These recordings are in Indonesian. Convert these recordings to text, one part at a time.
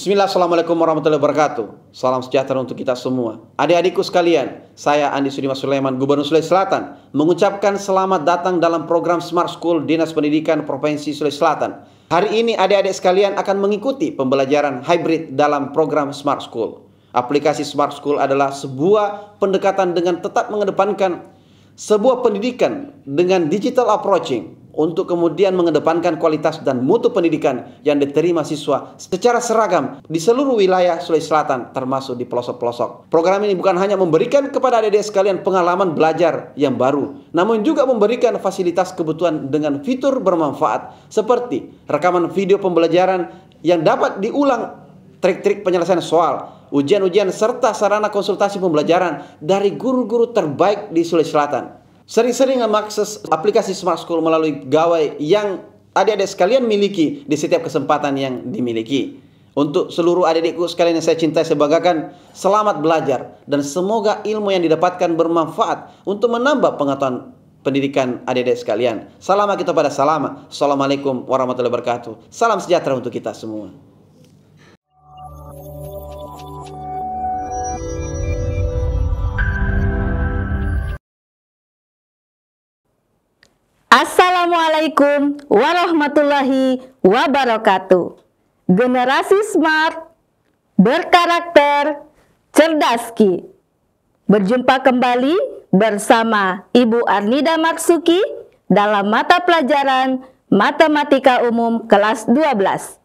Bismillah, Assalamualaikum warahmatullahi wabarakatuh. Salam sejahtera untuk kita semua. Adik-adikku sekalian, saya Andi Sudimas Sulaiman, Gubernur Sulawesi Selatan, mengucapkan selamat datang dalam program Smart School Dinas Pendidikan Provinsi Sulawesi Selatan. Hari ini adik-adik sekalian akan mengikuti pembelajaran hybrid dalam program Smart School. Aplikasi Smart School adalah sebuah pendekatan dengan tetap mengedepankan sebuah pendidikan dengan digital approaching, untuk kemudian mengedepankan kualitas dan mutu pendidikan yang diterima siswa secara seragam di seluruh wilayah Sulawesi Selatan, termasuk di pelosok-pelosok. Program ini bukan hanya memberikan kepada adik-adik sekalian pengalaman belajar yang baru, namun juga memberikan fasilitas kebutuhan dengan fitur bermanfaat seperti rekaman video pembelajaran yang dapat diulang, trik-trik penyelesaian soal, ujian-ujian, serta sarana konsultasi pembelajaran dari guru-guru terbaik di Sulawesi Selatan. Sering-sering mengakses aplikasi Smart School melalui gawai yang adik-adik sekalian miliki di setiap kesempatan yang dimiliki. Untuk seluruh adik-adikku sekalian yang saya cintai, saya banggakan, selamat belajar dan semoga ilmu yang didapatkan bermanfaat untuk menambah pengetahuan pendidikan adik-adik sekalian. Salam kita pada salama. Assalamualaikum warahmatullahi wabarakatuh. Salam sejahtera untuk kita semua. Assalamualaikum warahmatullahi wabarakatuh. Generasi smart, berkarakter, cerdas Ki. Berjumpa kembali bersama Ibu Arnida Marsuki dalam mata pelajaran Matematika Umum kelas 12.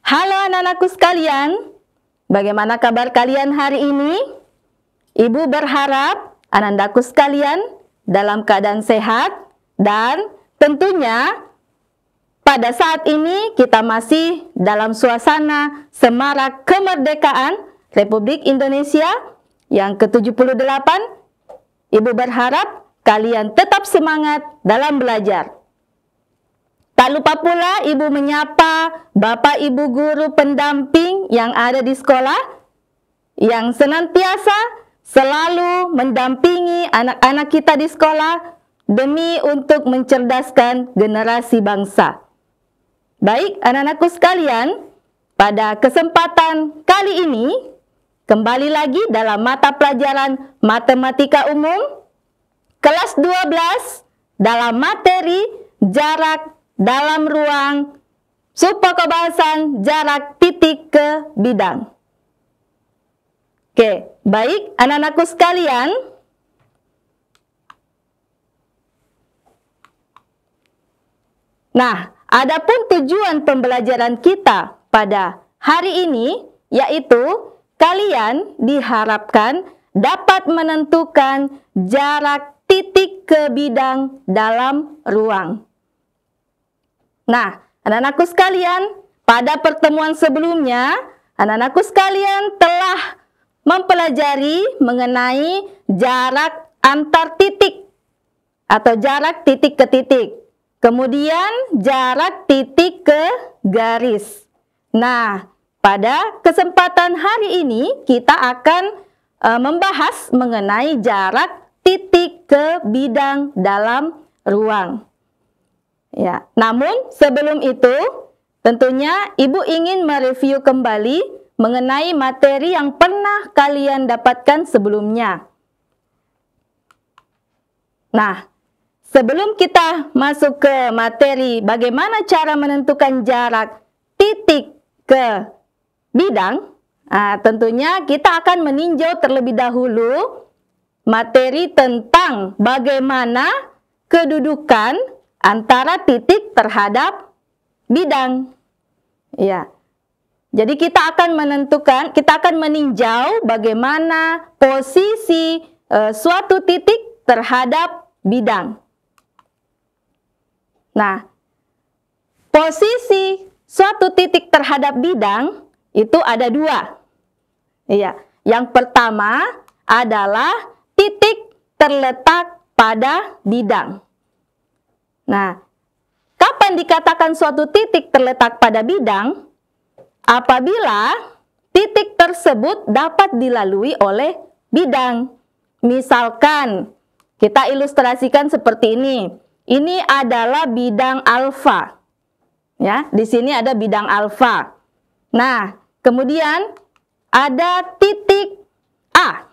Halo anak-anakku sekalian, bagaimana kabar kalian hari ini? Ibu berharap anak-anakku sekalian dalam keadaan sehat dan tentunya pada saat ini kita masih dalam suasana semarak kemerdekaan Republik Indonesia yang ke-78. Ibu berharap kalian tetap semangat dalam belajar. Tak lupa pula Ibu menyapa Bapak Ibu guru pendamping yang ada di sekolah, yang senantiasa selalu mendampingi anak-anak kita di sekolah demi untuk mencerdaskan generasi bangsa. Baik anak-anakku sekalian, pada kesempatan kali ini kembali lagi dalam mata pelajaran Matematika Umum kelas 12 dalam materi jarak dalam ruang, subpokok bahasan jarak titik ke bidang. Oke, baik anak-anakku sekalian. Nah, adapun tujuan pembelajaran kita pada hari ini yaitu kalian diharapkan dapat menentukan jarak titik ke bidang dalam ruang. Nah, anak-anakku sekalian, pada pertemuan sebelumnya, anak-anakku sekalian telah mempelajari mengenai jarak antar titik atau jarak titik ke titik. Kemudian jarak titik ke garis. Nah, pada kesempatan hari ini kita akan membahas mengenai jarak titik ke bidang dalam ruang. Ya, namun sebelum itu tentunya Ibu ingin mereview kembali mengenai materi yang pernah kalian dapatkan sebelumnya. Nah, sebelum kita masuk ke materi bagaimana cara menentukan jarak titik ke bidang, tentunya kita akan meninjau terlebih dahulu materi tentang bagaimana kedudukan antara titik terhadap bidang. Ya. Jadi kita akan menentukan, kita akan meninjau bagaimana posisi suatu titik terhadap bidang. Nah, posisi suatu titik terhadap bidang itu ada dua. Iya. Yang pertama adalah titik terletak pada bidang. Nah, kapan dikatakan suatu titik terletak pada bidang? Apabila titik tersebut dapat dilalui oleh bidang. Misalkan, kita ilustrasikan seperti ini. ini adalah bidang alfa. Ya, di sini ada bidang alfa. Nah, kemudian ada titik A.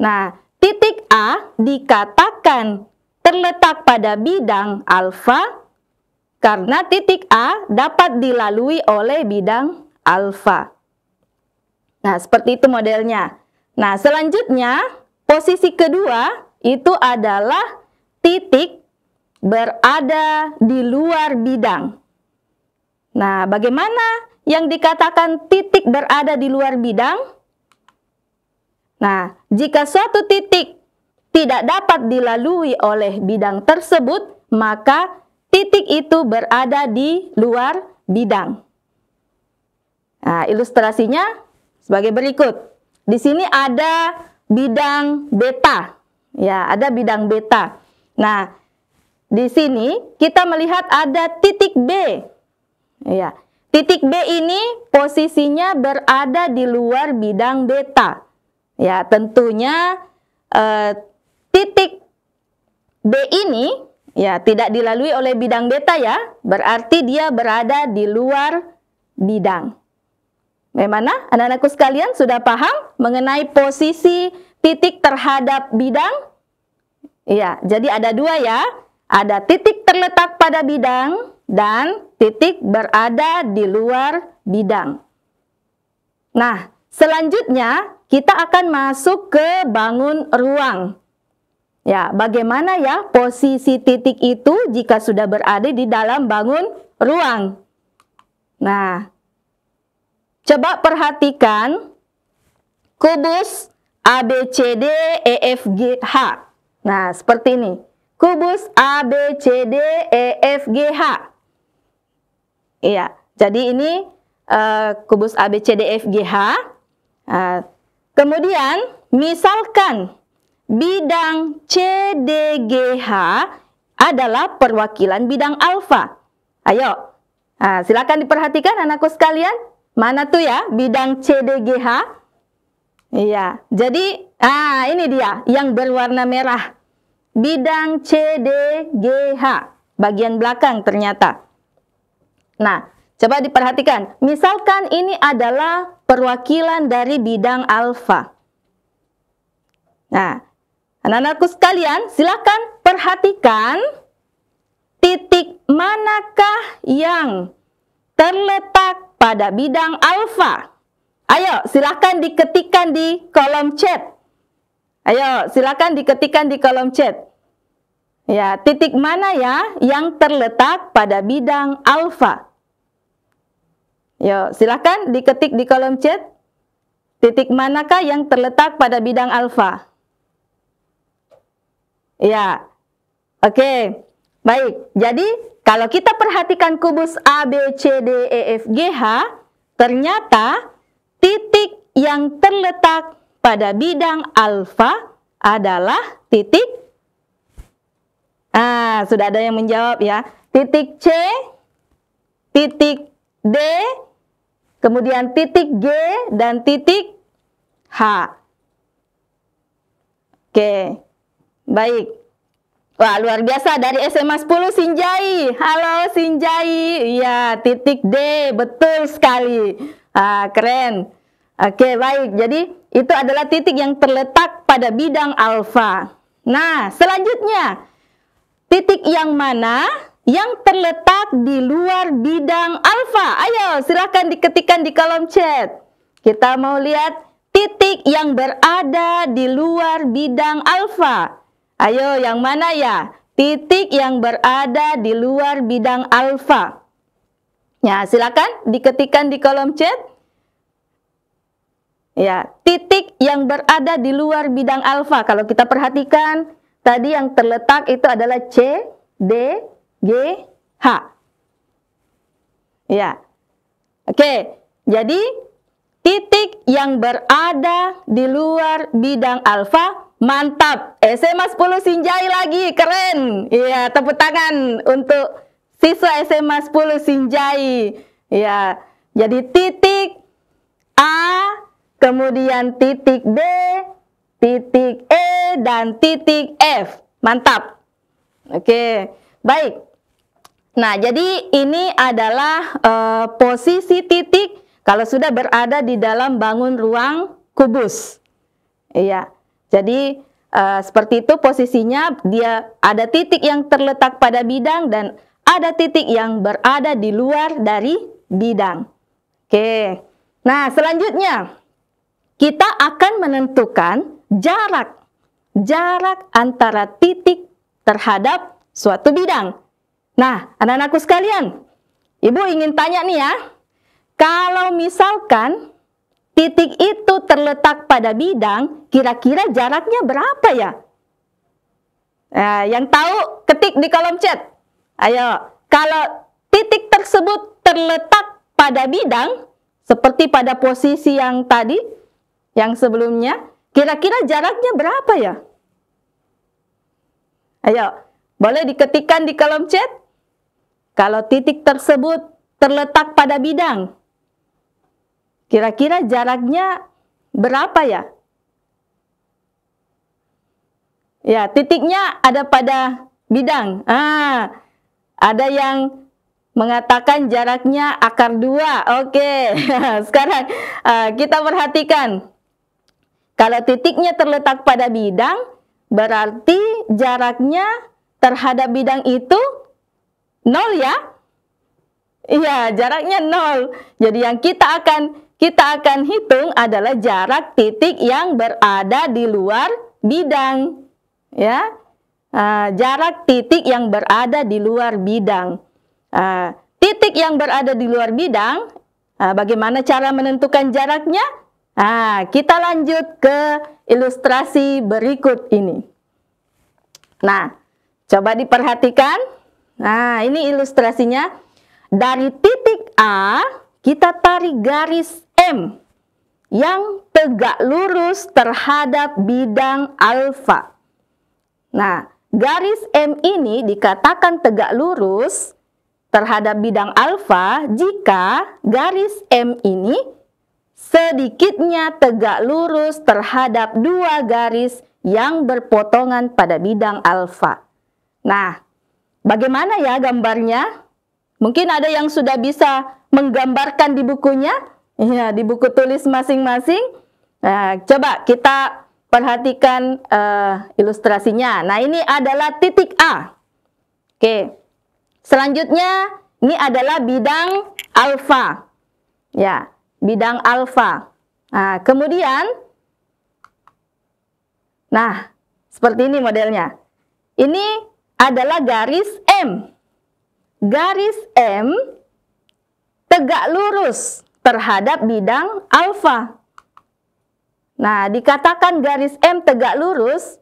Nah, titik A dikatakan terletak pada bidang alfa karena titik A dapat dilalui oleh bidang alfa. Nah, seperti itu modelnya. Nah, selanjutnya posisi kedua itu adalah titik berada di luar bidang. Nah, bagaimana yang dikatakan titik berada di luar bidang? Nah, jika suatu titik tidak dapat dilalui oleh bidang tersebut, maka titik itu berada di luar bidang. Nah, ilustrasinya sebagai berikut. Di sini ada bidang beta. Ya, ada bidang beta. Nah, di sini kita melihat ada titik B. Ya, titik B ini posisinya berada di luar bidang beta. Ya, tentunya titik B ini ya tidak dilalui oleh bidang beta ya, berarti dia berada di luar bidang. Bagaimana anak-anakku sekalian sudah paham mengenai posisi titik terhadap bidang? Iya, jadi ada dua ya, ada titik terletak pada bidang dan titik berada di luar bidang. Nah, selanjutnya kita akan masuk ke bangun ruang. Ya, bagaimana ya posisi titik itu jika sudah berada di dalam bangun ruang? Nah, coba perhatikan kubus ABCD EFGH. Nah, seperti ini. Kubus ABCD EFGH. Iya, jadi ini kubus ABCD EFGH. Kemudian, misalkan bidang CDGH adalah perwakilan bidang alfa. Ayo, silakan diperhatikan anakku sekalian. Mana tuh ya bidang CDGH? Iya, jadi ini dia yang berwarna merah. Bidang CDGH, bagian belakang ternyata. Nah, coba diperhatikan. Misalkan ini adalah perwakilan dari bidang alfa. Nah, anak-anakku sekalian, silakan perhatikan titik manakah yang terletak pada bidang alfa. Ayo, silakan diketikkan di kolom chat. Ayo, silakan diketikkan di kolom chat. Ya, titik mana ya yang terletak pada bidang alfa? Yo, silakan diketik di kolom chat. Titik manakah yang terletak pada bidang alfa? Ya, oke. Baik, jadi kalau kita perhatikan kubus A, B, C, D, E, F, G, H, ternyata titik yang terletak pada bidang alfa adalah titik, sudah ada yang menjawab ya, titik C, titik D, kemudian titik G, dan titik H. Oke, baik. Wah, luar biasa dari SMA 10 Sinjai. Halo Sinjai. Iya, titik D, betul sekali. Keren. Oke, baik. Jadi itu adalah titik yang terletak pada bidang alfa. Nah, selanjutnya titik yang mana yang terletak di luar bidang alfa? Ayo, silakan diketikkan di kolom chat. Kita mau lihat titik yang berada di luar bidang alfa. Ayo, yang mana ya? Titik yang berada di luar bidang alfa. Ya, silakan diketikkan di kolom chat. Ya, titik yang berada di luar bidang alfa. Kalau kita perhatikan, tadi yang terletak itu adalah C, D, G, H. Ya. Oke, jadi titik yang berada di luar bidang alfa. Mantap, SMA 10 Sinjai lagi, keren. Iya, tepuk tangan untuk siswa SMA 10 Sinjai. Ya, jadi titik A, kemudian titik B, titik E, dan titik F. Mantap. Oke, baik. Nah, jadi ini adalah posisi titik kalau sudah berada di dalam bangun ruang kubus. Iya. Jadi seperti itu posisinya, dia ada titik yang terletak pada bidang dan ada titik yang berada di luar dari bidang. Oke. Nah, selanjutnya kita akan menentukan jarak antara titik terhadap suatu bidang. Nah, anak-anakku sekalian, Ibu ingin tanya nih ya, kalau misalkan titik itu terletak pada bidang, kira-kira jaraknya berapa ya? Nah, yang tahu ketik di kolom chat. Ayo, kalau titik tersebut terletak pada bidang, seperti pada posisi yang tadi, yang sebelumnya, kira-kira jaraknya berapa ya? Ayo, boleh diketikkan di kolom chat. Kalau titik tersebut terletak pada bidang, kira-kira jaraknya berapa ya? Ya, titiknya ada pada bidang. Ada yang mengatakan jaraknya akar 2. Oke, sekarang kita perhatikan. Kalau titiknya terletak pada bidang, berarti jaraknya terhadap bidang itu 0 ya? Iya, jaraknya 0. Jadi yang kita akan hitung adalah jarak titik yang berada di luar bidang. Ya. Jarak titik yang berada di luar bidang. Titik yang berada di luar bidang, bagaimana cara menentukan jaraknya? Kita lanjut ke ilustrasi berikut ini. Nah, coba diperhatikan. Nah, ini ilustrasinya. Dari titik A, kita tarik garis M yang tegak lurus terhadap bidang alfa. Nah, garis M ini dikatakan tegak lurus terhadap bidang alfa jika garis M ini sedikitnya tegak lurus terhadap 2 garis yang berpotongan pada bidang alfa. Nah, bagaimana ya gambarnya? Mungkin ada yang sudah bisa menggambarkan di bukunya, ya, di buku tulis masing-masing. Nah, coba kita perhatikan ilustrasinya. Nah, ini adalah titik A. Oke, selanjutnya ini adalah bidang alfa. Ya, bidang alfa. Nah, kemudian, nah, seperti ini modelnya. Ini adalah garis M. Garis M tegak lurus terhadap bidang alfa. Nah, dikatakan garis M tegak lurus,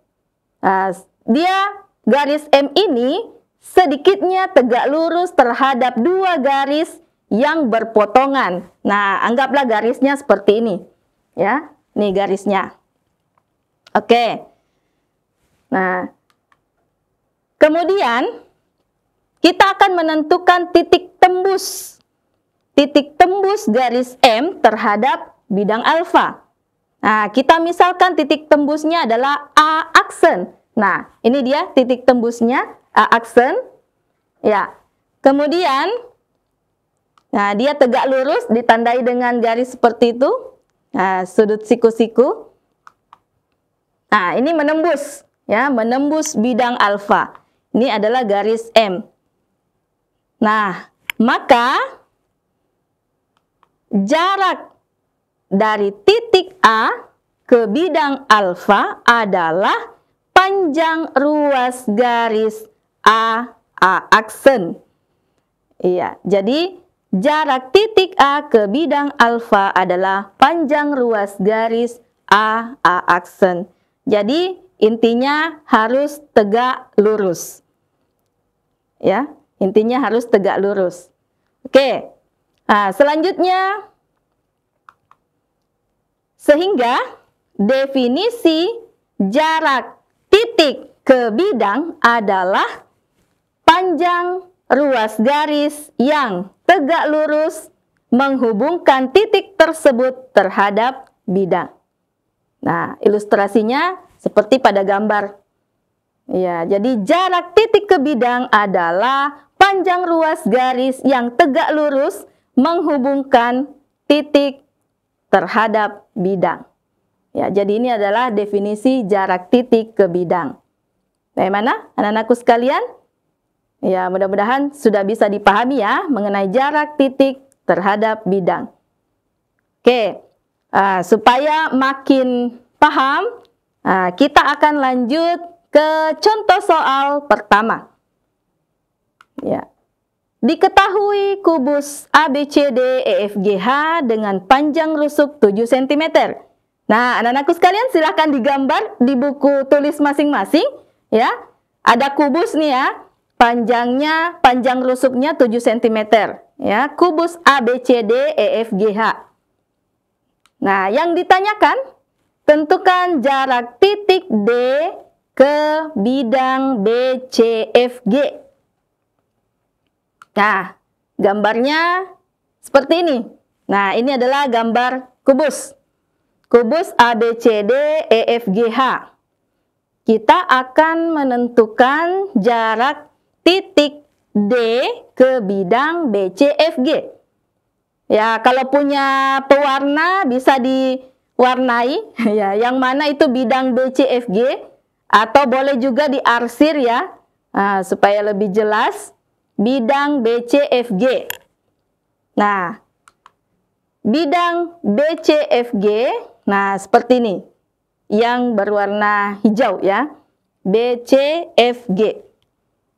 garis M ini sedikitnya tegak lurus terhadap 2 garis yang berpotongan. Nah, anggaplah garisnya seperti ini. Ya, nih garisnya. Oke. Nah, kemudian kita akan menentukan titik tembus. Titik tembus garis M terhadap bidang alfa. Nah, kita misalkan titik tembusnya adalah A aksen. Nah, ini dia titik tembusnya A aksen. Ya. Kemudian, nah, dia tegak lurus ditandai dengan garis seperti itu. Nah, sudut siku-siku. Nah, ini menembus, ya, menembus bidang alfa. Ini adalah garis M. Nah, maka jarak dari titik A ke bidang alfa adalah panjang ruas garis A aksen. Iya, jadi jarak titik A ke bidang alfa adalah panjang ruas garis A aksen. Jadi intinya harus tegak lurus. Ya, intinya harus tegak lurus. Oke. Nah, selanjutnya, sehingga definisi jarak titik ke bidang adalah panjang ruas garis yang tegak lurus menghubungkan titik tersebut terhadap bidang. Nah, ilustrasinya seperti pada gambar. Ya, jadi jarak titik ke bidang adalah panjang ruas garis yang tegak lurus menghubungkan titik terhadap bidang. Ya, jadi ini adalah definisi jarak titik ke bidang. Bagaimana anak-anakku sekalian? Ya, mudah-mudahan sudah bisa dipahami ya mengenai jarak titik terhadap bidang. Oke, supaya makin paham, kita akan lanjut ke contoh soal pertama. Ya. Diketahui kubus ABCD EFGH dengan panjang rusuk 7 cm. Nah, anak-anakku sekalian silahkan digambar di buku tulis masing-masing. Ya, ada kubus nih ya, panjang rusuknya 7 cm. Ya, kubus ABCD EFGH. Nah, yang ditanyakan, tentukan jarak titik D ke bidang BCFG. Nah, gambarnya seperti ini. Nah, ini adalah gambar kubus. Kubus ABCD EFGH. Kita akan menentukan jarak titik D ke bidang BCFG. Ya, kalau punya pewarna bisa diwarnai ya, yang mana itu bidang BCFG. Atau boleh juga diarsir ya, supaya lebih jelas, bidang BCFG. Nah, bidang BCFG, nah seperti ini, yang berwarna hijau ya, BCFG.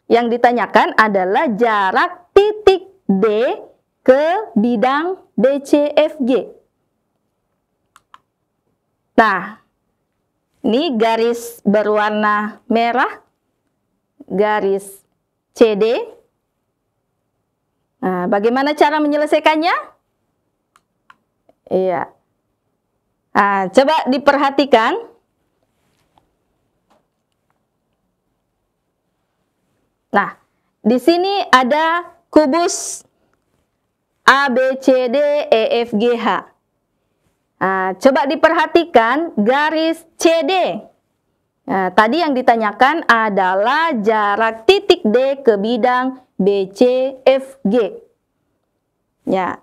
Yang ditanyakan adalah jarak titik D ke bidang BCFG. Nah, ini garis berwarna merah, garis CD. Nah, bagaimana cara menyelesaikannya? Iya. Nah, coba diperhatikan. Nah, di sini ada kubus ABCD EFGH. Coba diperhatikan garis CD. Nah, tadi yang ditanyakan adalah jarak titik D ke bidang BCFG. Ya,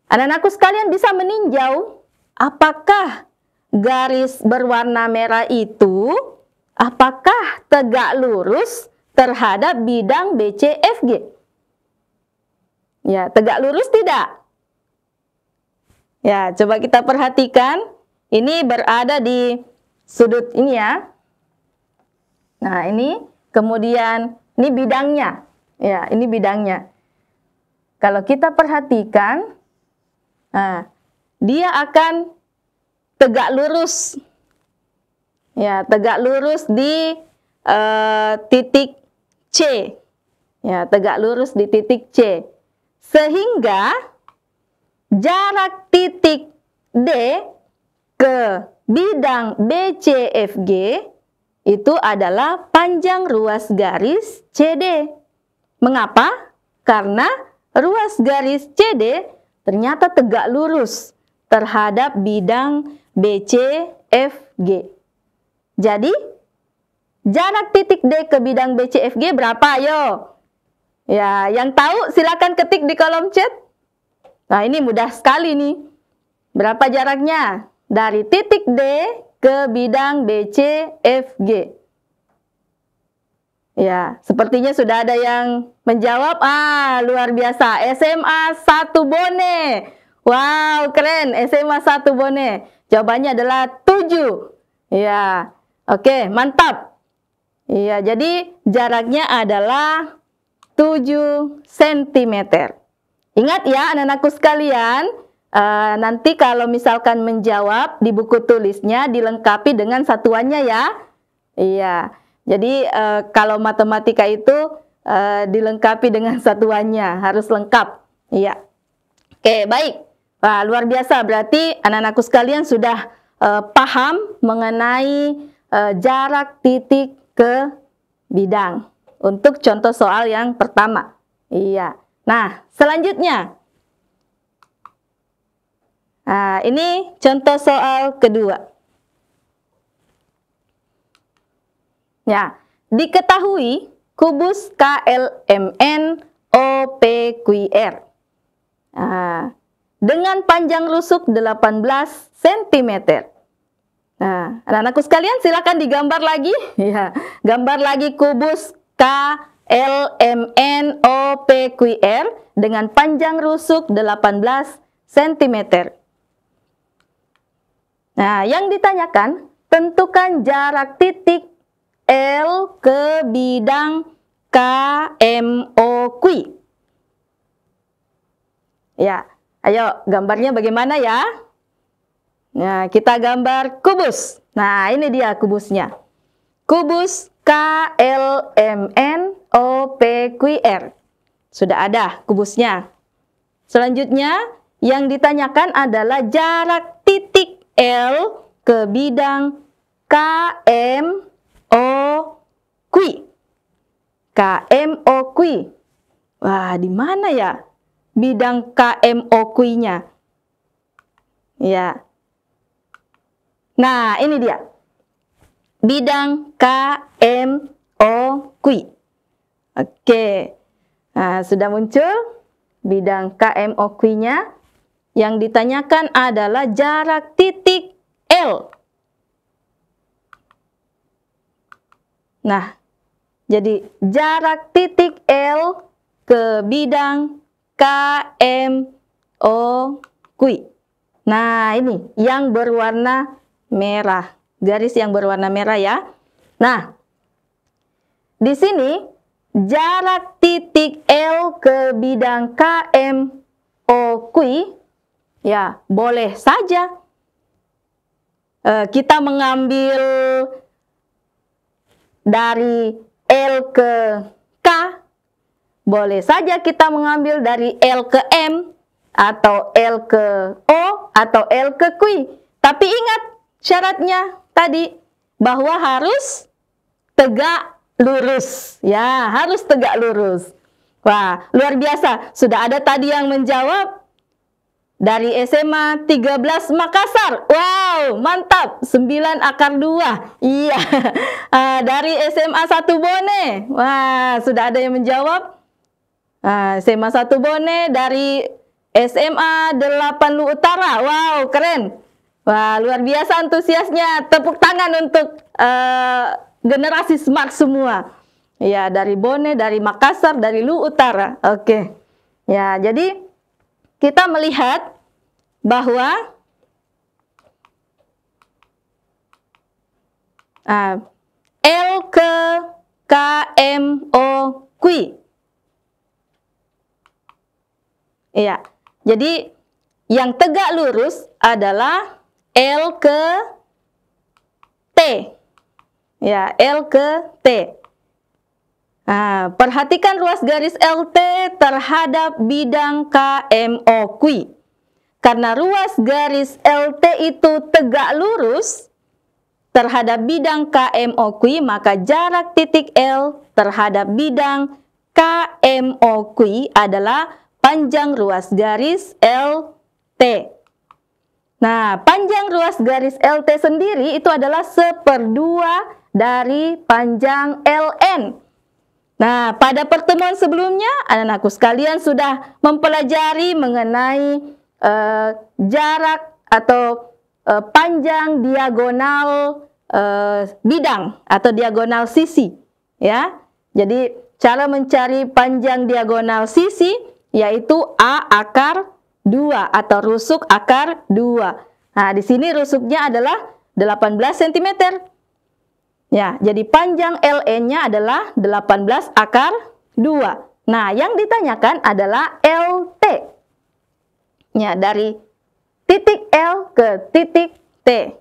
anak-anakku sekalian bisa meninjau apakah garis berwarna merah itu apakah tegak lurus terhadap bidang BCFG. Ya, tegak lurus tidak? Ya, coba kita perhatikan. Ini berada di sudut ini ya. Nah, ini kemudian ini bidangnya. Ya, ini bidangnya. Kalau kita perhatikan, nah, dia akan tegak lurus. Ya, tegak lurus di titik C. Ya, tegak lurus di titik C. Sehingga jarak titik D ke bidang BCFG itu adalah panjang ruas garis CD. Mengapa? Karena ruas garis CD ternyata tegak lurus terhadap bidang BCFG. Jadi, jarak titik D ke bidang BCFG berapa? Ayo. Ya, yang tahu silakan ketik di kolom chat. Nah, ini mudah sekali nih. Berapa jaraknya? Dari titik D ke bidang BCFG. Ya, sepertinya sudah ada yang menjawab. Luar biasa. SMA 1 Bone. Wow, keren. SMA 1 Bone. Jawabannya adalah 7. Ya, oke, mantap. Ya, jadi jaraknya adalah 7 cm. Ingat ya anak-anakku sekalian, nanti kalau misalkan menjawab di buku tulisnya dilengkapi dengan satuannya ya. Iya, jadi kalau matematika itu dilengkapi dengan satuannya, harus lengkap. Iya. Oke, baik. Wah, luar biasa, berarti anak-anakku sekalian sudah paham mengenai jarak titik ke bidang. Untuk contoh soal yang pertama. Iya. Nah, selanjutnya. Nah, ini contoh soal kedua. Ya, diketahui kubus KLMN OPQR dengan panjang rusuk 18 cm. Nah, anak-anakku sekalian silakan digambar lagi. Ya, gambar lagi kubus KLMN OPQR dengan panjang rusuk 18 cm. Nah, yang ditanyakan, tentukan jarak titik L ke bidang KMOQ. Ya, ayo gambarnya bagaimana ya? Nah, kita gambar kubus. Nah, ini dia kubusnya. Kubus KLMN OPQR. Sudah ada kubusnya. Selanjutnya, yang ditanyakan adalah jarak titik L ke bidang KMOQ. KMOQ. Wah, di mana ya bidang KMOQ-nya? Ya. Nah, ini dia. Bidang KMOQ. Oke. Nah, sudah muncul bidang KMOQ-nya. Yang ditanyakan adalah jarak titik L. Nah, jadi jarak titik L ke bidang KMOQ. Nah, ini yang berwarna merah. Garis yang berwarna merah ya. Nah, di sini jarak titik L ke bidang KMOQ ya, boleh saja kita mengambil dari L ke K, boleh saja kita mengambil dari L ke M, atau L ke O, atau L ke Q. Tapi ingat syaratnya tadi, bahwa harus tegak lurus. Ya, harus tegak lurus. Wah, luar biasa. Sudah ada tadi yang menjawab dari SMA 13 Makassar. Wow, mantap. 9 akar 2. Iya. Dari SMA 1 Bone. Wah, sudah ada yang menjawab. SMA 1 Bone, dari SMA 8 Lu Utara. Wow, keren. Wah, luar biasa antusiasnya. Tepuk tangan untuk generasi smart semua. Ya, dari Bone, dari Makassar, dari Lu Utara. Oke. Ya, jadi kita melihat bahwa L ke KMOQ. Iya. Jadi yang tegak lurus adalah L ke T. Ya, L ke T. Perhatikan ruas garis LT terhadap bidang KMOQ. Karena ruas garis LT itu tegak lurus terhadap bidang KMOQ, maka jarak titik L terhadap bidang KMOQ adalah panjang ruas garis LT. Nah, panjang ruas garis LT sendiri itu adalah 1/2 dari panjang LN. Nah, pada pertemuan sebelumnya, anak-anakku sekalian sudah mempelajari mengenai jarak atau panjang diagonal bidang atau diagonal sisi. Ya, jadi cara mencari panjang diagonal sisi yaitu A akar 2 atau rusuk akar 2. Nah, di sini rusuknya adalah 18 cm. Ya, jadi panjang LN-nya adalah 18 akar 2. Nah, yang ditanyakan adalah LT. Ya, dari titik L ke titik T.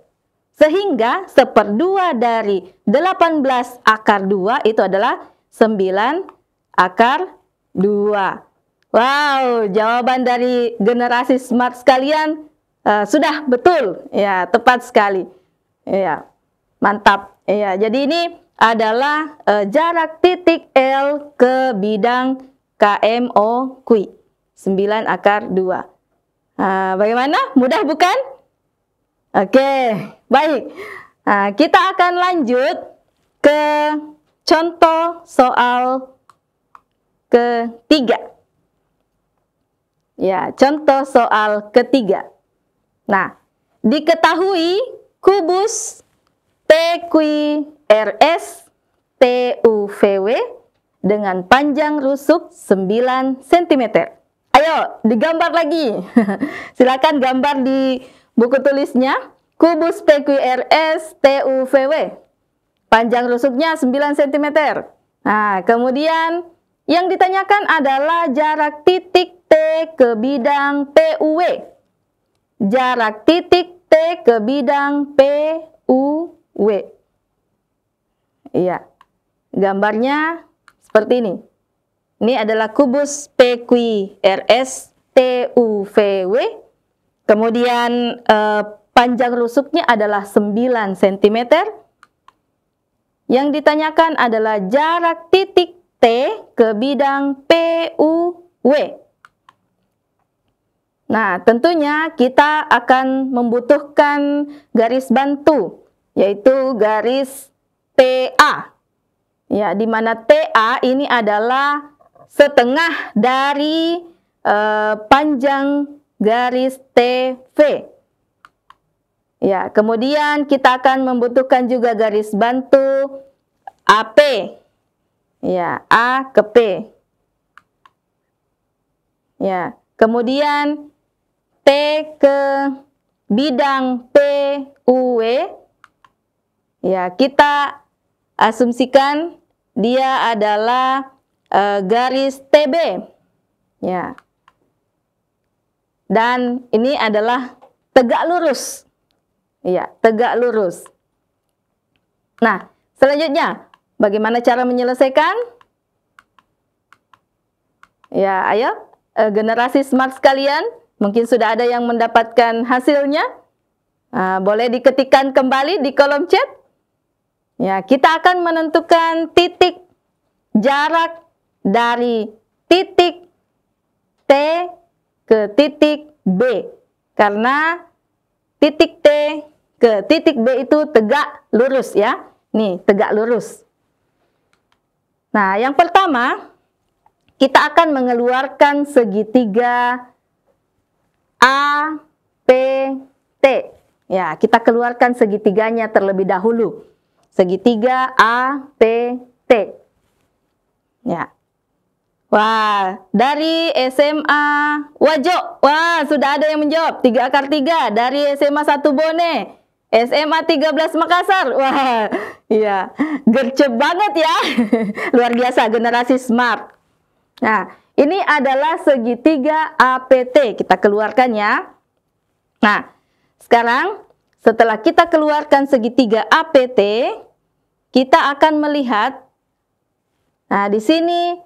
Sehingga 1/2 dari 18 akar 2 itu adalah 9 akar 2. Wow, jawaban dari generasi smart sekalian sudah betul. Ya, tepat sekali. Ya, mantap. Ya, jadi ini adalah jarak titik L ke bidang KMOQ. 9 akar 2. Bagaimana? Mudah bukan? Oke, baik. Kita akan lanjut ke contoh soal ketiga. Ya, contoh soal ketiga. Nah, diketahui kubus PQRS TUVW dengan panjang rusuk 9 cm. Ayo, digambar lagi. Silakan gambar di buku tulisnya. Kubus PQRS TUVW. Panjang rusuknya 9 cm. Nah, kemudian yang ditanyakan adalah jarak titik T ke bidang PUW. Jarak titik T ke bidang PUW. Iya. Gambarnya seperti ini. Ini adalah kubus PQRS TUVW. Kemudian panjang rusuknya adalah 9 cm. Yang ditanyakan adalah jarak titik T ke bidang PUW. Nah, tentunya kita akan membutuhkan garis bantu, yaitu garis TA. Ya, di mana TA ini adalah setengah dari panjang garis TV. Ya, kemudian kita akan membutuhkan juga garis bantu AP. Ya, A ke P. Ya, kemudian T ke bidang PUW. Ya, kita asumsikan dia adalah garis TB. Ya. Dan ini adalah tegak lurus. Ya, tegak lurus. Nah, selanjutnya bagaimana cara menyelesaikan? Ya, ayo generasi smart sekalian, mungkin sudah ada yang mendapatkan hasilnya. Boleh diketikkan kembali di kolom chat. Ya, kita akan menentukan titik jarak dari titik T ke titik B. Karena titik T ke titik B itu tegak lurus ya. Nih, tegak lurus. Nah, yang pertama, kita akan mengeluarkan segitiga APT. Ya, kita keluarkan segitiganya terlebih dahulu. Segitiga APT. Ya. Wah, dari SMA Wajo. Wah, sudah ada yang menjawab. 3 akar 3 dari SMA 1 Bone. SMA 13 Makassar. Wah, iya. Gercep banget ya. Luar biasa, generasi smart. Nah, ini adalah segitiga APT. Kita keluarkan ya. Nah, sekarang setelah kita keluarkan segitiga APT, kita akan melihat. Nah, di sini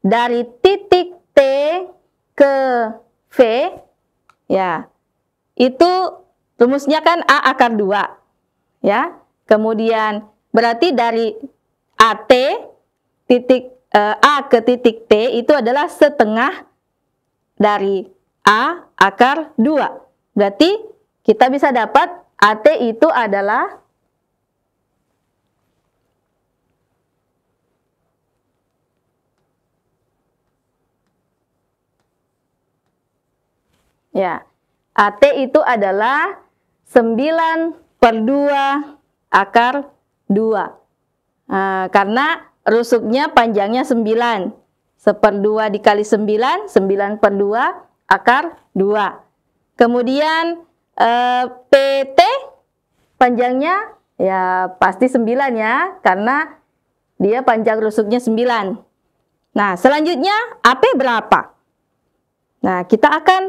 dari titik T ke V, ya, itu rumusnya kan A akar 2, ya. Kemudian berarti dari AT, titik A ke titik T itu adalah setengah dari A akar 2. Berarti kita bisa dapat AT itu adalah ya, AT itu adalah 9/2 akar 2. Karena rusuknya panjangnya 9. 1/2 dikali 9, 9/2 akar 2. Kemudian PT panjangnya ya pasti 9 ya, karena dia panjang rusuknya 9. Nah, selanjutnya AP berapa? Nah, kita akan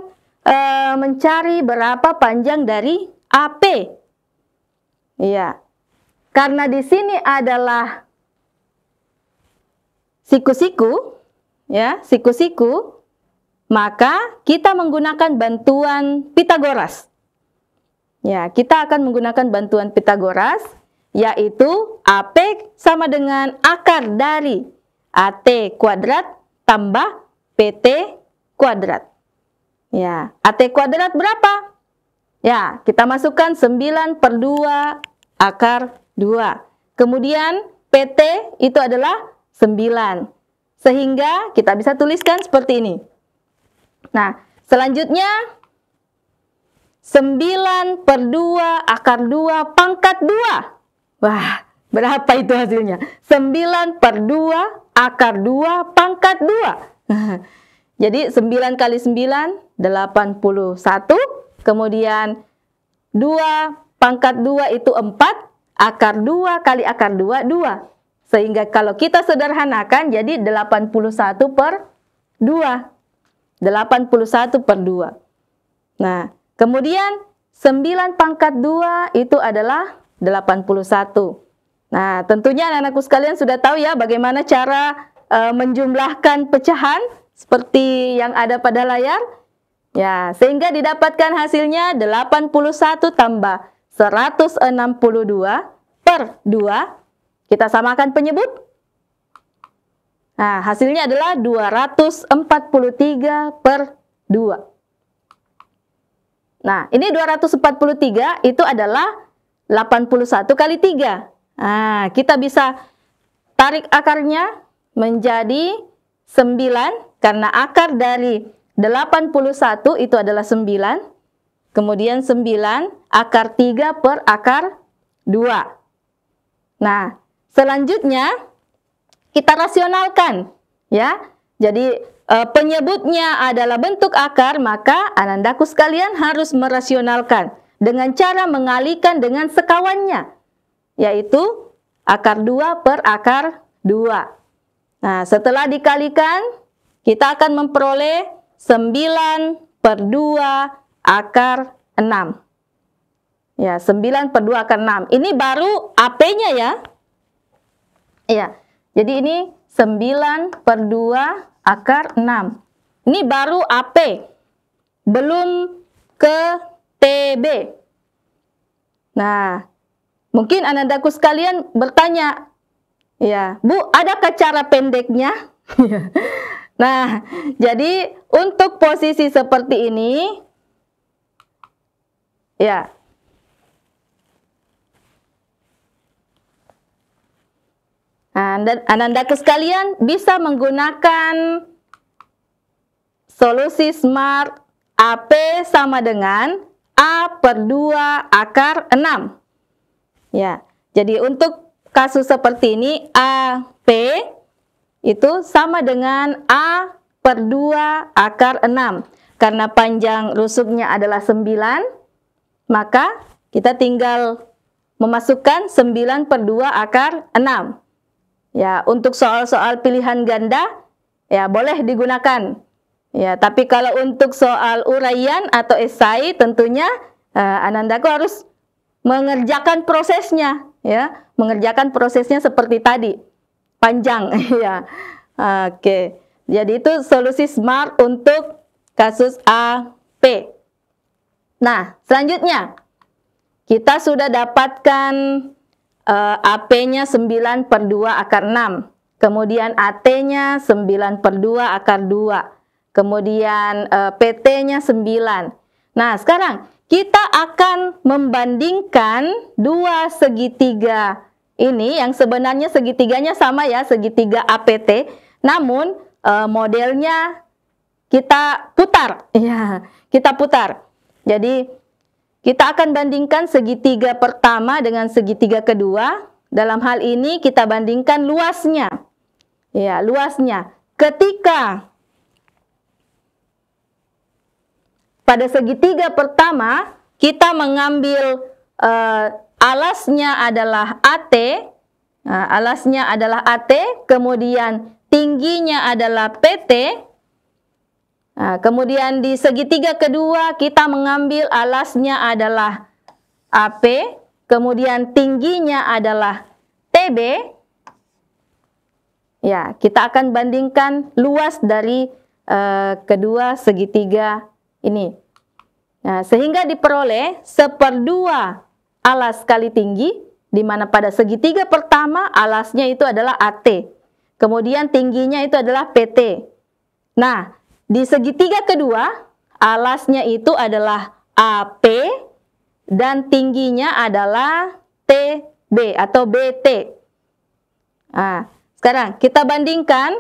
mencari berapa panjang dari AP. Iya. Karena di sini adalah siku-siku, ya, siku-siku, maka kita menggunakan bantuan Pitagoras. Ya, kita akan menggunakan bantuan Pitagoras, yaitu AP sama dengan akar dari AT kuadrat tambah PT kuadrat. Ya, AT kuadrat berapa? Ya, kita masukkan 9/2 akar 2. Kemudian P PT itu adalah 9. Sehingga kita bisa tuliskan seperti ini. Nah, selanjutnya 9 per 2 akar 2 pangkat 2. Wah, berapa itu hasilnya? 9 per 2 akar 2 pangkat 2. Jadi 9 kali 9, 81. Kemudian 2 pangkat 2 itu 4. Akar 2 kali akar 2, 2. Sehingga kalau kita sederhanakan jadi 81 per 2. 81 per 2. Nah, kemudian 9 pangkat 2 itu adalah 81. Nah, tentunya anak-anakku sekalian sudah tahu ya bagaimana cara menjumlahkan pecahan seperti yang ada pada layar. Ya, sehingga didapatkan hasilnya 81 tambah 162 per 2. Kita samakan penyebut. Nah, hasilnya adalah 243 per 2. Nah, ini 243 itu adalah 81 kali 3. Nah, kita bisa tarik akarnya menjadi 9 karena akar dari 81 itu adalah 9. Kemudian 9 akar 3 per akar 2. Nah, selanjutnya kita rasionalkan ya. Jadi penyebutnya adalah bentuk akar, maka anandaku sekalian harus merasionalkan dengan cara mengalihkan dengan sekawannya, yaitu akar 2 per akar 2. Nah, setelah dikalikan, kita akan memperoleh 9 per 2 akar 6. Ya, 9 per 2 akar 6. Ini baru AP-nya ya. Ya, jadi ini 9 per 2 akar 6. Ini baru AP. Belum ke TB. Nah, mungkin anandaku sekalian bertanya, ya, Bu, adakah cara pendeknya? Nah, jadi untuk posisi seperti ini, ya, anandaku sekalian bisa menggunakan solusi SMART AP sama dengan A per 2 akar 6. Ya, jadi untuk kasus seperti ini AP itu sama dengan A per 2 akar 6. Karena panjang rusuknya adalah 9, maka kita tinggal memasukkan 9 per 2 akar 6. Ya, untuk soal-soal pilihan ganda, ya boleh digunakan. Ya, tapi kalau untuk soal uraian atau esai, tentunya anandaku harus mengerjakan prosesnya, ya, mengerjakan prosesnya seperti tadi, panjang, ya. Oke, jadi itu solusi SMART untuk kasus AP. Nah, selanjutnya kita sudah dapatkan AP-nya 9 per 2 akar 6. Kemudian AT-nya 9 per 2 akar 2. Kemudian PT-nya 9. Nah, sekarang kita akan membandingkan dua segitiga ini yang sebenarnya segitiganya sama ya, segitiga APT. Namun modelnya kita putar. Ya, kita putar. Jadi kita akan bandingkan segitiga pertama dengan segitiga kedua. Dalam hal ini kita bandingkan luasnya. Ya, luasnya. Ketika pada segitiga pertama kita mengambil alasnya adalah AT. Nah, alasnya adalah AT, kemudian tingginya adalah PT. Nah, kemudian di segitiga kedua kita mengambil alasnya adalah AP, kemudian tingginya adalah TB. Ya, kita akan bandingkan luas dari kedua segitiga ini. Nah, sehingga diperoleh 1/2 alas kali tinggi, di mana pada segitiga pertama alasnya itu adalah AT, kemudian tingginya itu adalah PT. Nah, di segitiga kedua, alasnya itu adalah AP dan tingginya adalah TB atau BT. Nah, sekarang kita bandingkan.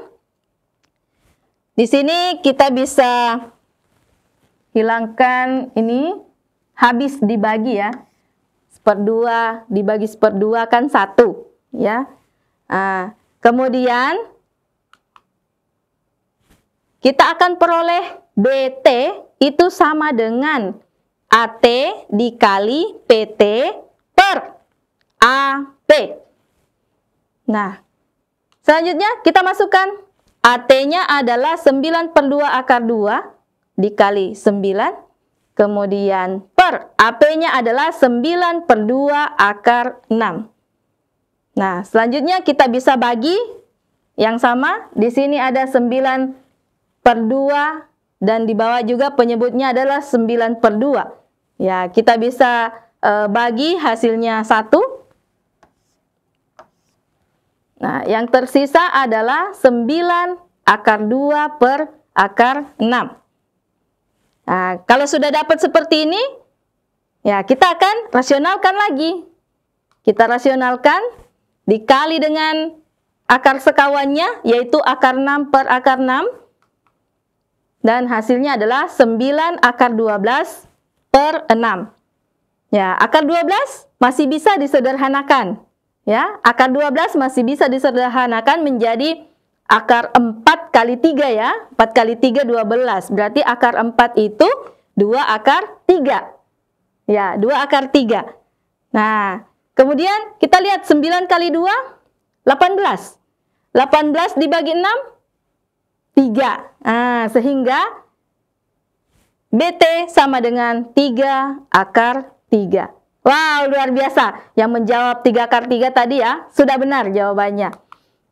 Di sini kita bisa hilangkan ini, habis dibagi ya. 1/2 dibagi 1/2 kan 1 ya. Nah, kemudian kita akan peroleh BT itu sama dengan AT dikali PT per AP. Nah, selanjutnya kita masukkan AT-nya adalah 9/2 akar 2 dikali 9. Kemudian per AP-nya adalah 9/2 akar 6. Nah, selanjutnya kita bisa bagi yang sama. Di sini ada 9/2 dan di bawah juga penyebutnya adalah 9/2. Ya, kita bisa bagi hasilnya 1. Nah, yang tersisa adalah 9 akar 2 per akar 6. Nah, kalau sudah dapat seperti ini, ya kita akan rasionalkan lagi. Kita rasionalkan dikali dengan akar sekawannya, yaitu akar 6 per akar 6. Dan hasilnya adalah 9 akar 12 per 6. Ya, akar 12 masih bisa disederhanakan. Ya, akar 12 masih bisa disederhanakan menjadi akar 4 kali 3 ya. 4 kali 3, 12. Berarti akar 4 itu 2 akar 3. Ya, 2 akar 3. Nah, kemudian kita lihat 9 kali 2, 18. 18 dibagi 6, 3. Nah, sehingga BT sama dengan 3 akar 3. Wow, luar biasa. Yang menjawab 3 akar 3 tadi ya, sudah benar jawabannya.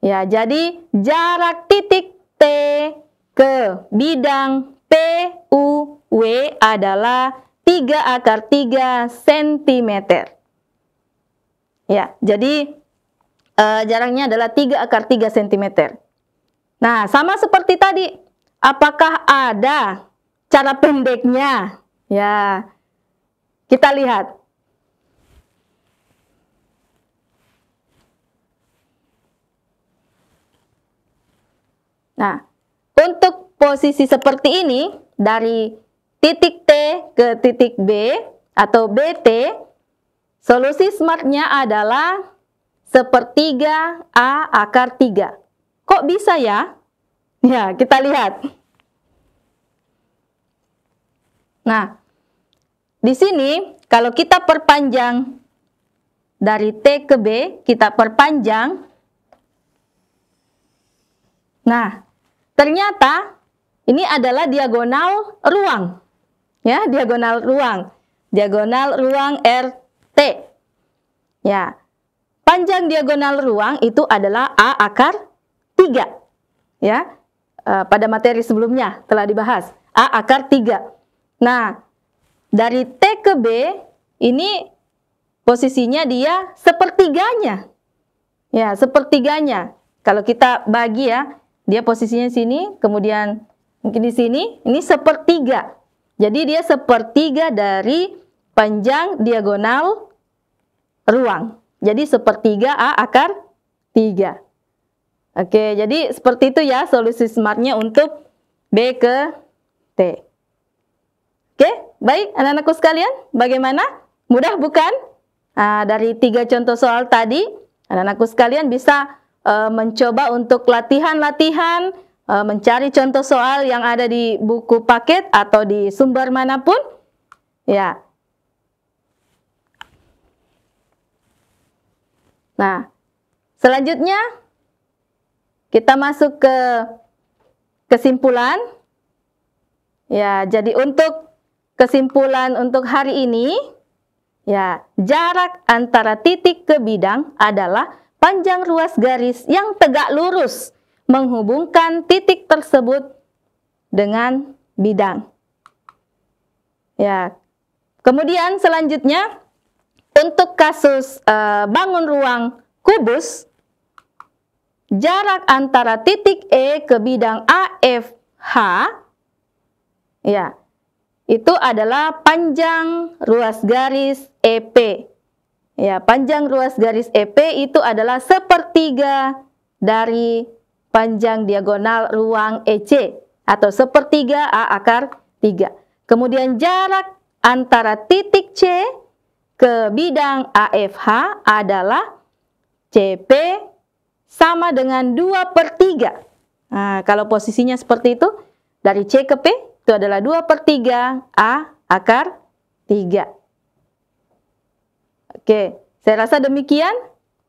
Ya, jadi jarak titik T ke bidang PUW adalah 3 akar 3 cm. Ya, jadi jaraknya adalah 3 akar 3 cm. Nah, sama seperti tadi. Apakah ada cara pendeknya? Ya, kita lihat. Nah, untuk posisi seperti ini, dari titik T ke titik B atau BT, solusi SMART-nya adalah 1/3 A akar 3. Kok bisa ya? Ya, kita lihat. Nah, di sini kalau kita perpanjang dari T ke B, kita perpanjang. Nah, ternyata ini adalah diagonal ruang. Ya, diagonal ruang. Diagonal ruang RT. Ya. Panjang diagonal ruang itu adalah A akar 3. Ya. Pada materi sebelumnya telah dibahas. A akar 3. Nah, dari T ke B ini posisinya dia sepertiganya. Ya, sepertiganya. Kalau kita bagi ya, dia posisinya sini, kemudian mungkin di sini, ini sepertiga. Jadi dia sepertiga dari panjang diagonal ruang. Jadi sepertiga A akar 3. Oke, jadi seperti itu ya solusi SMART-nya untuk B ke T. Oke, baik anak-anakku sekalian, bagaimana? Mudah bukan? Nah, dari 3 contoh soal tadi, anak-anakku sekalian bisa mencoba untuk latihan-latihan, mencari contoh soal yang ada di buku paket atau di sumber manapun. Ya. Nah, selanjutnya kita masuk ke kesimpulan. Ya, jadi untuk kesimpulan untuk hari ini, ya, jarak antara titik ke bidang adalah panjang ruas garis yang tegak lurus menghubungkan titik tersebut dengan bidang. Ya. Kemudian selanjutnya untuk kasus bangun ruang kubus, jarak antara titik E ke bidang AFH, ya, itu adalah panjang ruas garis EP. Ya, panjang ruas garis EP itu adalah sepertiga dari panjang diagonal ruang EC atau sepertiga A akar 3. Kemudian jarak antara titik C ke bidang AFH adalah CP sama dengan 2/3. Nah, kalau posisinya seperti itu, dari C ke P itu adalah 2/3 A akar 3. Oke, saya rasa demikian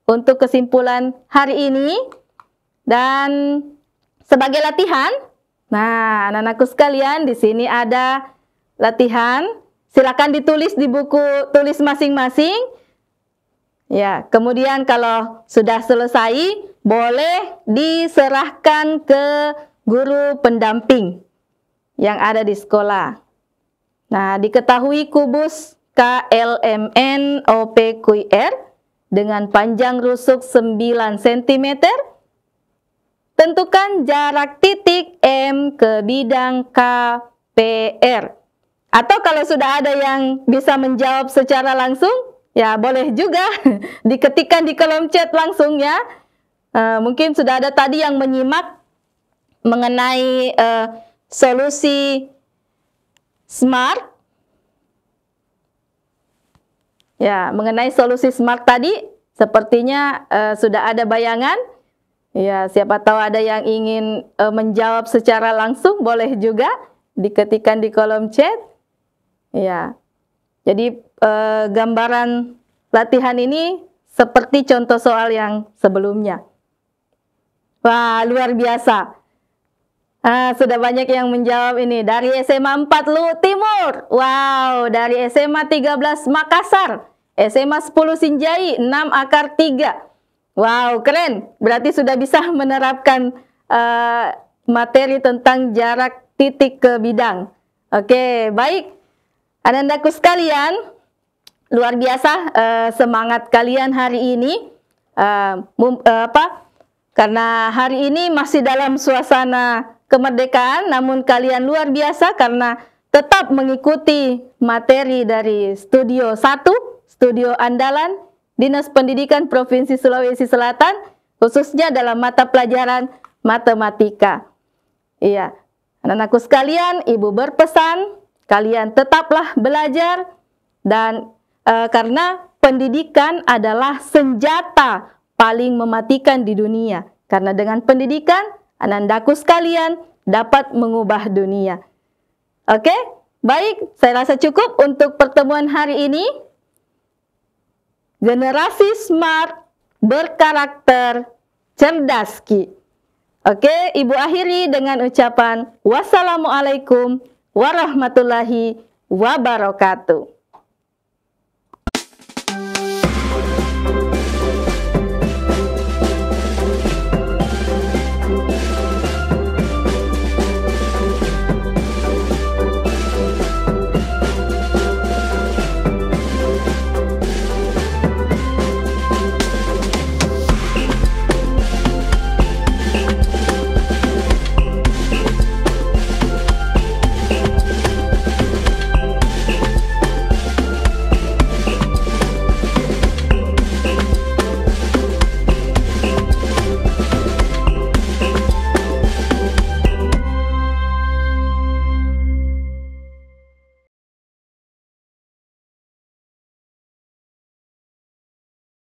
untuk kesimpulan hari ini. Dan sebagai latihan, nah anak-anakku sekalian, di sini ada latihan. Silakan ditulis di buku tulis masing-masing. Ya, kemudian kalau sudah selesai, boleh diserahkan ke guru pendamping yang ada di sekolah. Nah, diketahui kubus KLMN OPQR dengan panjang rusuk 9 cm. Tentukan jarak titik M ke bidang KPR. Atau kalau sudah ada yang bisa menjawab secara langsung, ya boleh juga diketikkan di kolom chat langsung ya. Mungkin sudah ada tadi yang menyimak mengenai solusi SMART. Ya, mengenai solusi SMART tadi, sepertinya sudah ada bayangan. Ya, siapa tahu ada yang ingin menjawab secara langsung, boleh juga diketikkan di kolom chat. Ya, jadi gambaran latihan ini seperti contoh soal yang sebelumnya. Wah, luar biasa. Sudah banyak yang menjawab ini. Dari SMA 4 Lu Timur. Wow, dari SMA 13 Makassar. SMA 10 Sinjai, 6 akar 3. Wow, keren. Berarti sudah bisa menerapkan materi tentang jarak titik ke bidang. Oke, baik. Anak-anakku sekalian, luar biasa semangat kalian hari ini. Karena hari ini masih dalam suasana kemerdekaan, namun kalian luar biasa karena tetap mengikuti materi dari Studio 1, Studio Andalan Dinas Pendidikan Provinsi Sulawesi Selatan, khususnya dalam mata pelajaran matematika. Iya, anak-anakku sekalian, Ibu berpesan, kalian tetaplah belajar dan karena pendidikan adalah senjata paling mematikan di dunia. Karena dengan pendidikan, anak-anakku sekalian dapat mengubah dunia. Oke, baik, saya rasa cukup untuk pertemuan hari ini. Generasi smart, berkarakter, cerdas Ki. Oke, Ibu akhiri dengan ucapan wassalamualaikum warahmatullahi wabarakatuh.